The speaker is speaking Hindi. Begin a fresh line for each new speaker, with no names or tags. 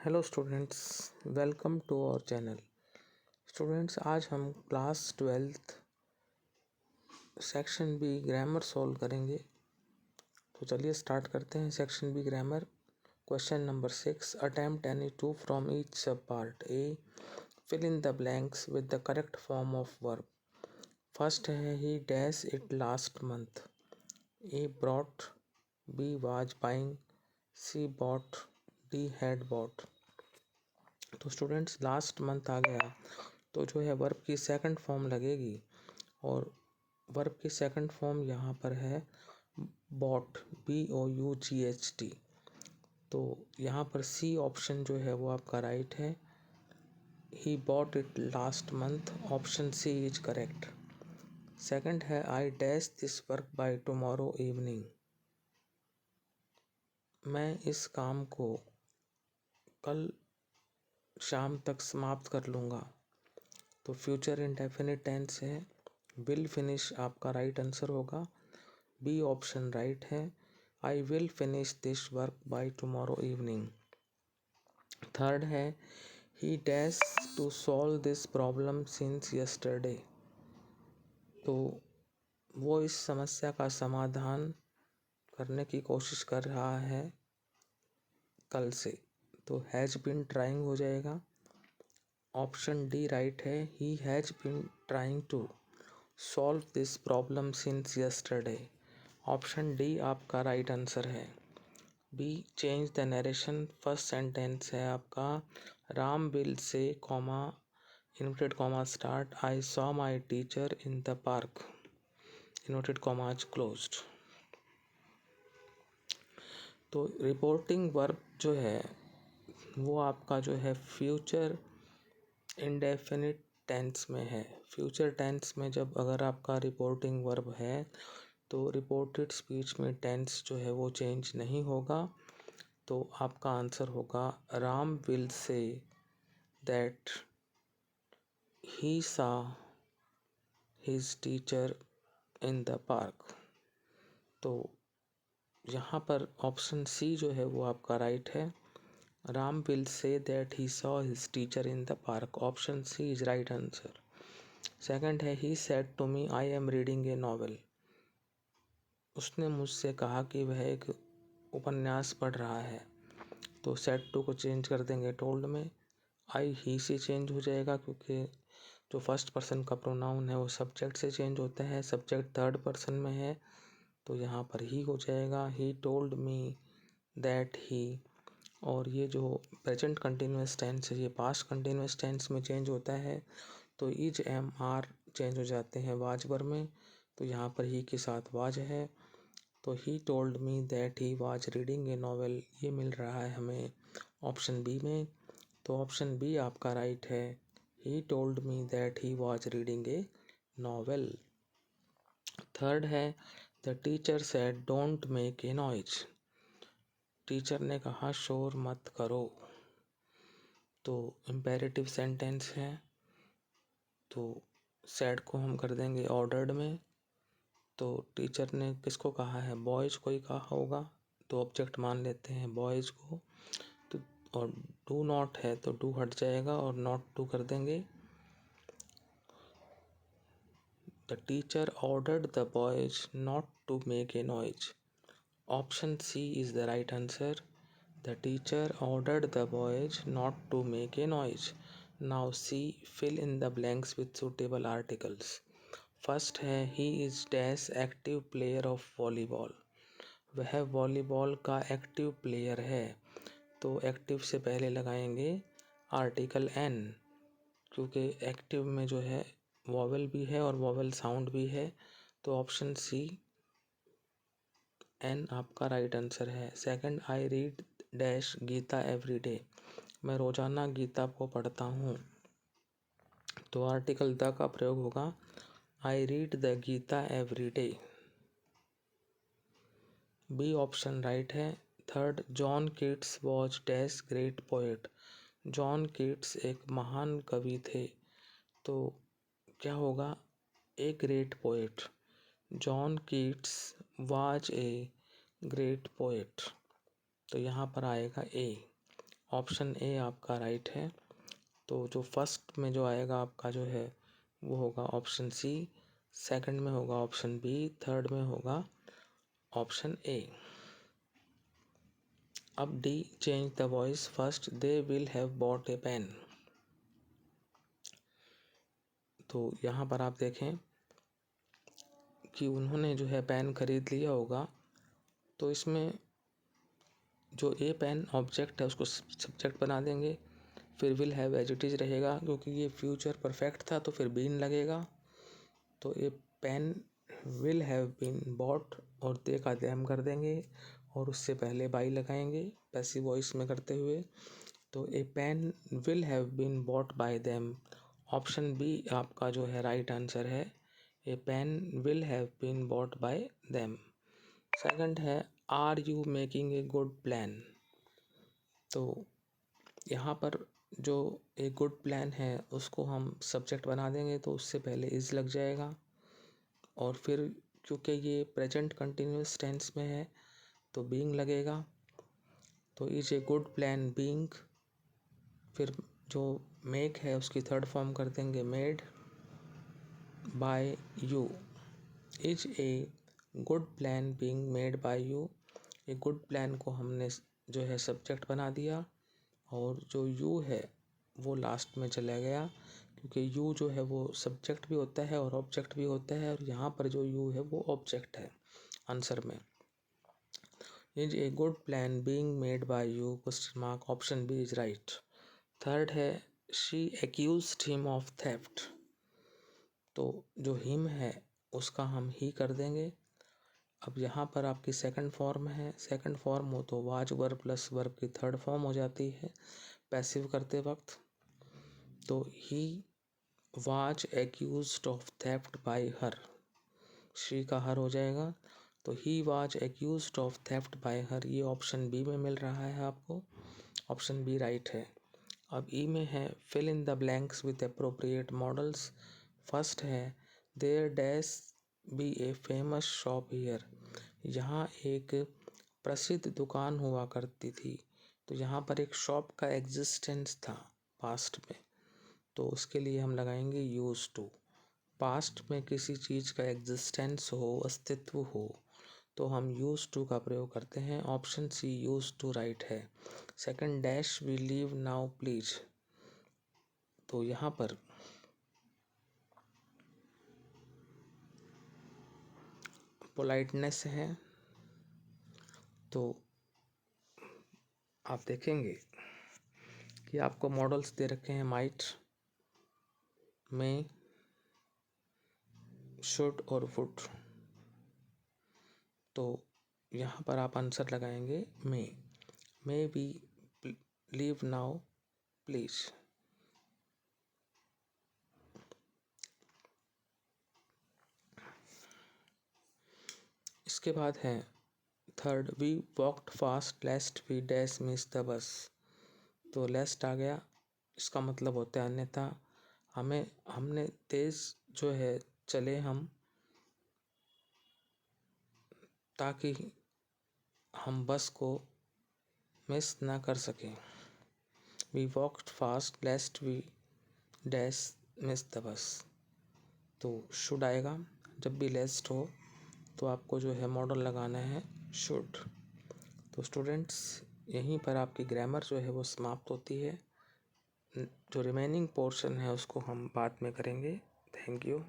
Hello students, welcome to our channel. Students, आज हम class 12th section B grammar solve करेंगे। तो चलिए स्टार्ट करते हैं। Section B grammar, question number 6। Attempt any two from each sub part. A, fill in the blanks with the correct form of verb. First है he dash it last month. A brought, B was buying, C bought, D had bought. तो स्टूडेंट्स, लास्ट मंथ आ गया तो जो है वर्ब की सेकंड फॉर्म लगेगी, और वर्ब की सेकंड फॉर्म यहाँ पर है बॉट, BOUGHT। तो यहाँ पर सी ऑप्शन जो है वो आपका राइट है। He bought it last month, option C is correct. Second है I dash this work by tomorrow evening. मैं इस काम को कल शाम तक समाप्त कर लूँगा। तो फ्यूचर इंडेफिनिट टेंस है। विल फिनिश आपका राइट आंसर होगा, बी ऑप्शन राइट है। I will finish this work by tomorrow evening. Third है he dash to solve this problem since yesterday. तो वो इस समस्या का समाधान करने की कोशिश कर रहा है कल से। तो हैज़ बीन ट्राइंग हो जाएगा, ऑप्शन डी राइट है। He has been trying to solve this problem since yesterday, option D आपका राइट आंसर है। B, change the narration. First sentence है आपका Ram will say comma inverted comma start I saw my teacher in the park, inverted commas closed. तो रिपोर्टिंग वर्ब जो है वो आपका जो है फ्यूचर इंडेफिनिट टेंस में है। फ्यूचर टेंस में जब अगर आपका रिपोर्टिंग वर्ब है तो रिपोर्टेड स्पीच में टेंस जो है वो चेंज नहीं होगा। तो आपका आंसर होगा राम विल से दैट ही सा his teacher in the park. तो यहाँ पर ऑप्शन सी जो है वो आपका राइट है। Ram will say that he saw his teacher in the park, option C is right answer. Second है he said to me I am reading a novel. उसने मुझसे कहा कि वह एक उपन्यास पढ़ रहा है। तो सेड टू को चेंज कर देंगे टोल्ड में, आई ही से चेंज हो जाएगा क्योंकि जो फर्स्ट पर्सन का प्रोनाउन है वो सब्जेक्ट से चेंज होता है, सब्जेक्ट थर्ड पर्सन में है तो यहाँ पर ही हो जाएगा। ही टोल्ड मी दैट ही, और ये जो प्रेजेंट कंटिन्यूस टेंस है ये पास्ट कंटिन्यूस टेंस में चेंज होता है। तो इज एम आर चेंज हो जाते हैं वाज वर्ब में, तो यहाँ पर ही के साथ वाज है। तो ही told me that he was reading a novel, ये मिल रहा है हमें ऑप्शन बी में। तो ऑप्शन बी आपका राइट है। He told me that he was reading a novel. Third है the teacher said don't make a noise. Teacher ने कहा शोर मत करो। तो इम्पेरेटिव सेंटेंस है, तो सेड को हम कर देंगे ऑर्डर्ड में। तो टीचर ने किसको कहा है, बॉयज़ को ही कहा होगा, तो ऑब्जेक्ट मान लेते हैं बॉयज़ को। तो और डू नॉट है तो डू हट जाएगा और नॉट टू कर देंगे। The teacher ordered the boys not to make a noise, option C is the right answer. The teacher ordered the boys not to make a noise. Now C, fill in the blanks with suitable articles. First है he is dash active player of volleyball. वह वॉलीबॉल का एक्टिव प्लेयर है। तो एक्टिव से पहले लगाएंगे आर्टिकल एन, क्योंकि एक्टिव में जो है वॉवेल भी है और वॉवेल साउंड भी है। तो ऑप्शन सी एन आपका राइट आंसर है। Second, I read dash Gita every day. मैं रोज़ाना गीता को पढ़ता हूँ। तो आर्टिकल द का प्रयोग होगा, I read the Gita every day. B option right है। Third, John Keats was dash great poet. John Keats एक महान कवि थे। तो क्या होगा, a great poet. John Keats was a great poet, तो यहाँ पर आएगा ए, ऑप्शन ए आपका राइट है। तो जो फर्स्ट में जो आएगा आपका जो है वो होगा ऑप्शन सी, सेकंड में होगा ऑप्शन बी, थर्ड में होगा ऑप्शन ए। अब D, change the voice first, they will have bought a pen. तो यहाँ पर आप देखें कि उन्होंने जो है पेन खरीद लिया होगा, तो इसमें जो ए पेन ऑब्जेक्ट है उसको सब्जेक्ट बना देंगे, फिर will have as it is रहेगा, क्योंकि ये फ्यूचर परफेक्ट था तो फिर बीन लगेगा। तो a pen will have been bought और दे का दैम कर देंगे और उससे पहले बाई लगाएंगे पैसिव वॉइस में करते हुए। तो a pen will have been bought by them, option B आपका जो है राइट आंसर है। A pen will have been bought by them. Second है are you making a good plan. तो यहाँ पर जो एक गुड प्लान है उसको हम सब्जेक्ट बना देंगे, तो उससे पहले इज लग जाएगा और फिर क्योंकि ये प्रेजेंट कंटिन्यूस टेंस में है तो बीइंग लगेगा। तो is a good plan being, फिर जो मेक है उसकी थर्ड फॉर्म कर देंगे made by you. Is a good plan being made by you, A good plan को हमने जो है सब्जेक्ट बना दिया और जो यू है वो लास्ट में चला गया, क्योंकि यू जो है वो सब्जेक्ट भी होता है और ऑब्जेक्ट भी होता है, और यहाँ पर जो यू है वो ऑब्जेक्ट है आंसर में। Is a good plan being made by you question mark, option B is right. Third है she accused him of theft. तो जो हिम है उसका हम ही कर देंगे। अब यहाँ पर आपकी सेकंड फॉर्म है, सेकंड फॉर्म हो तो वाज वर्ब प्लस वर्ब की थर्ड फॉर्म हो जाती है पैसिव करते वक्त। तो he was accused of theft bye her, she का हर हो जाएगा। तो he was accused of theft bye हर, ये ऑप्शन बी में मिल रहा है आपको, ऑप्शन बी राइट है। अब ई में है fill in the blanks with appropriate modals. First है there dash be a famous shop here, यहाँ एक प्रसिद्ध दुकान हुआ करती थी। तो यहाँ पर एक शॉप का एग्जिस्टेंस था पास्ट में, तो उसके लिए हम लगाएंगे यूज टू। पास्ट में किसी चीज़ का एग्जिस्टेंस हो, अस्तित्व हो, तो हम यूज टू का प्रयोग करते हैं, option C use to right है। Second dash we leave now please, तो यहाँ पर पोलाइटनेस है। तो आप देखेंगे कि आपको मॉडल्स दे रखे हैं माइट, में, शुड और वुड। तो यहाँ पर आप आंसर लगाएंगे may be leave now please. इसके बाद है third we walked fast lest we dash miss the bus. तो लेस्ट आ गया, इसका मतलब होता है अन्यथा, हमने तेज जो है चले हम, ताकि हम बस को मिस ना कर सकें। We walked fast lest we dash miss the bus. तो शुड आएगा, जब भी लेस्ट हो तो आपको जो है मॉडल लगाना है शुड। तो स्टूडेंट्स यहीं पर आपकी ग्रामर जो है वो समाप्त होती है, जो रिमेनिंग पोर्शन है उसको हम बाद में करेंगे। Thank you.